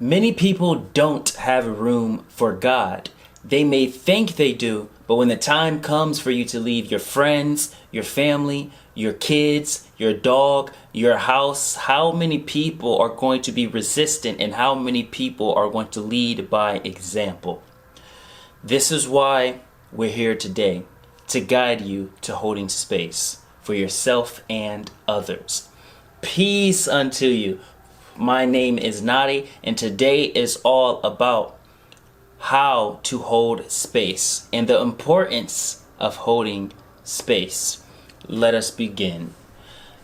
Many people don't have room for God. They may think they do, but when the time comes for you to leave your friends, your family, your kids, your dog, your house, how many people are going to be resistant and how many people are going to lead by example? This is why we're here today, to guide you to holding space for yourself and others. Peace unto you. My name is Nadiie, and today is all about how to hold space and the importance of holding space. Let us begin.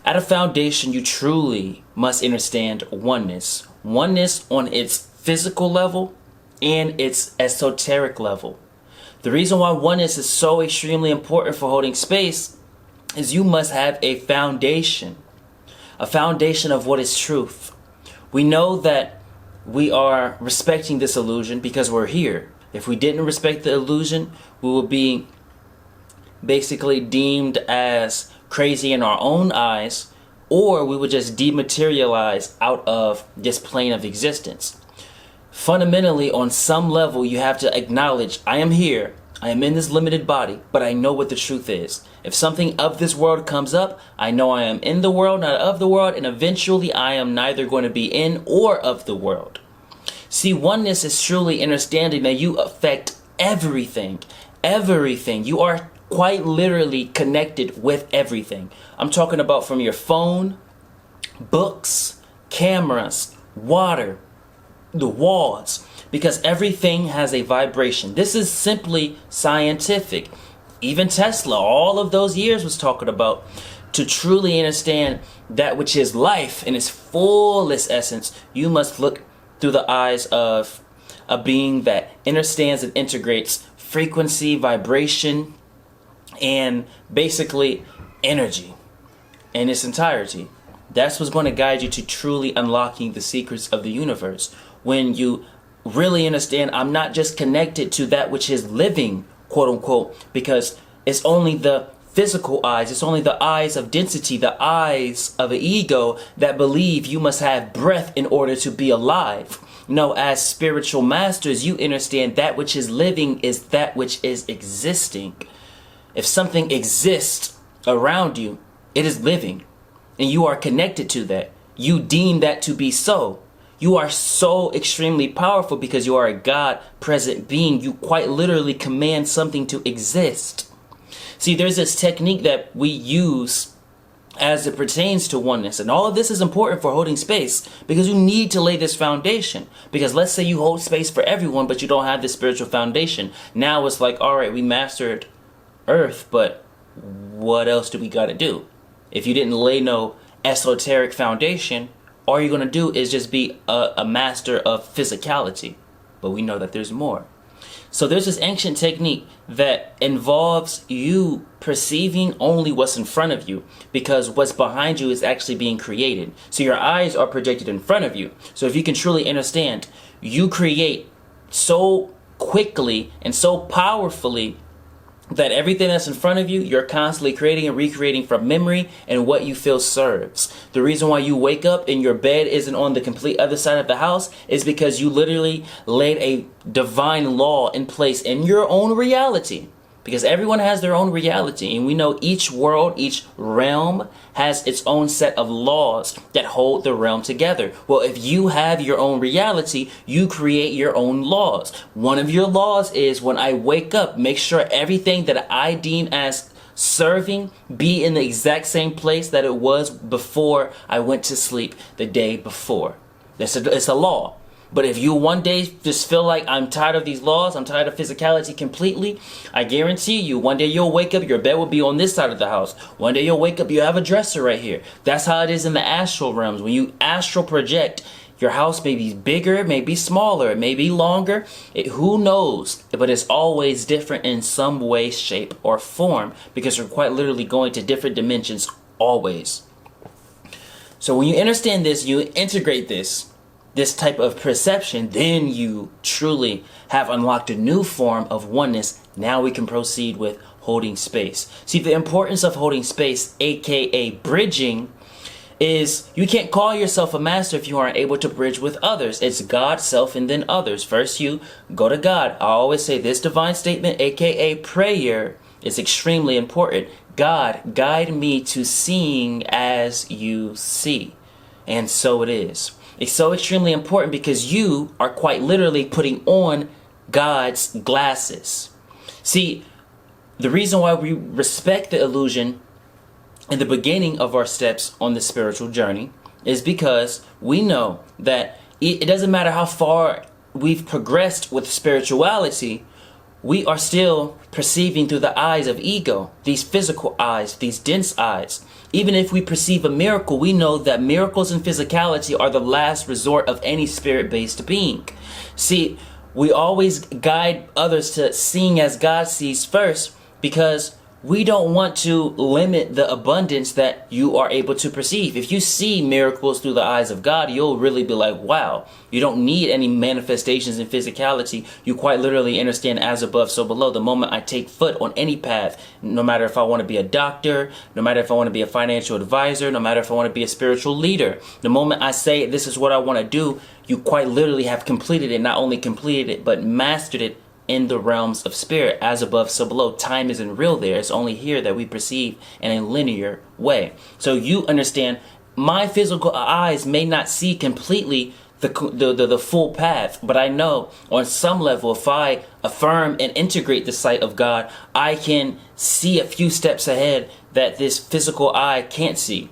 At a foundation, you truly must understand oneness. Oneness on its physical level and its esoteric level. The reason why oneness is so extremely important for holding space is you must have a foundation of what is truth. We know that we are respecting this illusion because we're here. If we didn't respect the illusion, we would be basically deemed as crazy in our own eyes, or we would just dematerialize out of this plane of existence. Fundamentally, on some level, you have to acknowledge, I am here, I am in this limited body, but I know what the truth is. If something of this world comes up, I know I am in the world, not of the world, and eventually I am neither going to be in or of the world. See, oneness is truly understanding that you affect everything. Everything. You are quite literally connected with everything. I'm talking about from your phone, books, cameras, water, the walls, because everything has a vibration. This is simply scientific. Even Tesla, all of those years was talking about, to truly understand that which is life in its fullest essence, you must look through the eyes of a being that understands and integrates frequency, vibration, and basically energy in its entirety. That's what's going to guide you to truly unlocking the secrets of the universe. When you really understand, I'm not just connected to that which is living, quote unquote, because it's only the physical eyes, it's only the eyes of density, the eyes of an ego that believe you must have breath in order to be alive. No, as spiritual masters, you understand that which is living is that which is existing. If something exists around you, it is living, and you are connected to that. You deem that to be so. You are so extremely powerful because you are a God-present being. You quite literally command something to exist. See, there's this technique that we use as it pertains to oneness. And all of this is important for holding space because you need to lay this foundation. Because let's say you hold space for everyone, but you don't have this spiritual foundation. Now it's like, all right, we mastered Earth, but what else do we got to do? If you didn't lay no esoteric foundation, all you're going to do is just be a master of physicality. But we know that there's more. So there's this ancient technique that involves you perceiving only what's in front of you, because what's behind you is actually being created. So your eyes are projected in front of you. So if you can truly understand, you create so quickly and so powerfully that everything that's in front of you, you're constantly creating and recreating from memory and what you feel serves. The reason why you wake up and your bed isn't on the complete other side of the house is because you literally laid a divine law in place in your own reality. Because everyone has their own reality, and we know each world, each realm has its own set of laws that hold the realm together. Well, if you have your own reality, you create your own laws. One of your laws is when I wake up, make sure everything that I deem as serving be in the exact same place that it was before I went to sleep the day before. It's a law. But if you one day just feel like I'm tired of these laws, I'm tired of physicality completely, I guarantee you one day you'll wake up, your bed will be on this side of the house. One day you'll wake up, you have a dresser right here. That's how it is in the astral realms. When you astral project, your house may be bigger, it may be smaller, it may be longer. Who knows? But it's always different in some way, shape, or form, because you're quite literally going to different dimensions always. So when you understand this, you integrate this type of perception, then you truly have unlocked a new form of oneness. Now we can proceed with holding space. See, the importance of holding space, aka bridging, is you can't call yourself a master if you aren't able to bridge with others. It's God, self, and then others. First you go to God. I always say this divine statement, aka prayer, is extremely important. God, guide me to seeing as you see. And so it is. It's so extremely important because you are quite literally putting on God's glasses. See, the reason why we respect the illusion in the beginning of our steps on the spiritual journey is because we know that it doesn't matter how far we've progressed with spirituality, we are still perceiving through the eyes of ego, these physical eyes, these dense eyes. Even if we perceive a miracle, we know that miracles and physicality are the last resort of any spirit-based being. See, we always guide others to seeing as God sees first because we don't want to limit the abundance that you are able to perceive. If you see miracles through the eyes of God, you'll really be like, wow, you don't need any manifestations in physicality. You quite literally understand as above, so below. The moment I take foot on any path, no matter if I want to be a doctor, no matter if I want to be a financial advisor, no matter if I want to be a spiritual leader, the moment I say this is what I want to do, you quite literally have completed it, not only completed it, but mastered it in the realms of spirit, as above, so below. Time isn't real there. It's only here that we perceive in a linear way. So you understand, my physical eyes may not see completely the full path, but I know on some level, if I affirm and integrate the sight of God, I can see a few steps ahead that this physical eye can't see.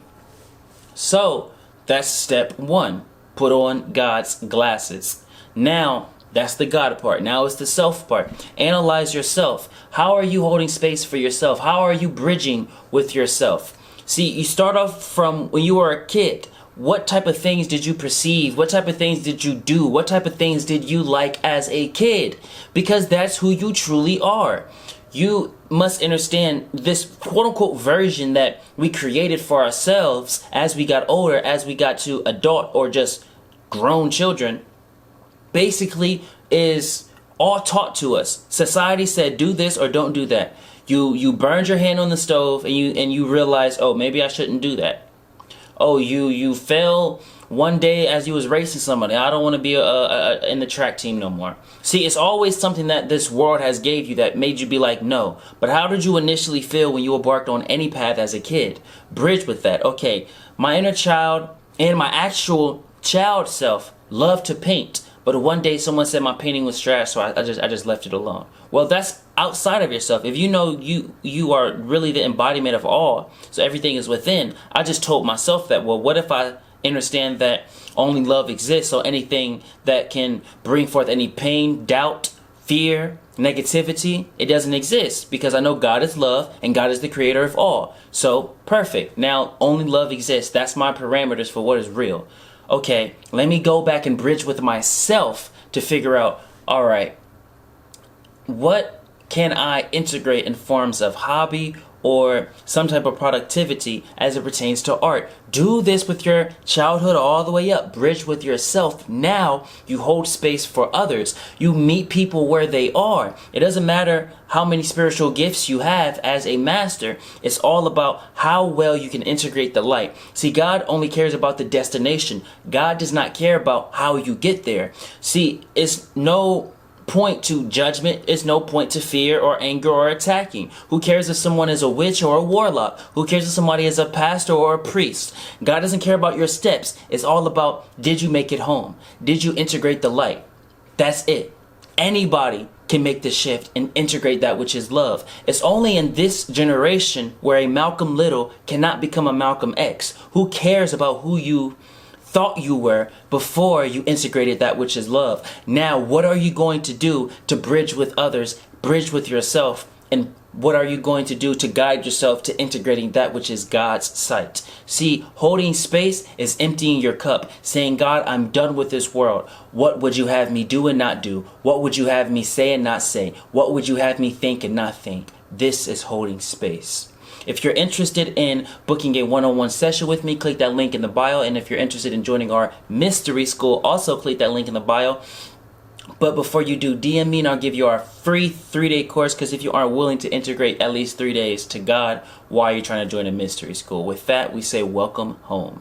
So that's step one. Put on God's glasses. Now, that's the God part. Now it's the self part. Analyze yourself. How are you holding space for yourself? How are you bridging with yourself? See, you start off from when you were a kid. What type of things did you perceive? What type of things did you do? What type of things did you like as a kid? Because that's who you truly are. You must understand this quote-unquote version that we created for ourselves as we got older, as we got to adult or just grown children, basically is all taught to us. Society said do this or don't do that. You burned your hand on the stove and you realize, oh, maybe I shouldn't do that. Oh, you fell one day as you was racing somebody. I don't want to be in the track team no more. See, it's always something that this world has gave you that made you be like, no. But how did you initially feel when you embarked on any path as a kid? Bridge with that. Okay, my inner child and my actual child self love to paint. But one day someone said my painting was trash, so I just left it alone. Well, that's outside of yourself. If you know you are really the embodiment of all, so everything is within. I just told myself that, well, what if I understand that only love exists, so anything that can bring forth any pain, doubt, fear, negativity, it doesn't exist because I know God is love and God is the creator of all. So, perfect. Now, only love exists. That's my parameters for what is real. Okay, let me go back and bridge with myself to figure out, all right, what can I integrate in forms of hobby or some type of productivity as it pertains to art? Do this with your childhood all the way up. Bridge with yourself. Now you hold space for others. You meet people where they are. It doesn't matter how many spiritual gifts you have as a master. It's all about how well you can integrate the light. See, God only cares about the destination. God does not care about how you get there. See, it's no point to judgment. It's no point to fear or anger or attacking. Who cares if someone is a witch or a warlock? Who cares if somebody is a pastor or a priest? God doesn't care about your steps. It's all about, did you make it home? Did you integrate the light? That's it. Anybody can make the shift and integrate that which is love. It's only in this generation where a Malcolm Little cannot become a Malcolm X. Who cares about who you thought you were before you integrated that which is love? Now, what are you going to do to bridge with others, bridge with yourself, and what are you going to do to guide yourself to integrating that which is God's sight? See, holding space is emptying your cup, saying, God, I'm done with this world. What would you have me do and not do? What would you have me say and not say? What would you have me think and not think? This is holding space. If you're interested in booking a one-on-one session with me, click that link in the bio. And if you're interested in joining our mystery school, also click that link in the bio. But before you do, DM me and I'll give you our free 3-day course. Because if you aren't willing to integrate at least 3 days to God, why are you trying to join a mystery school? With that, we say welcome home.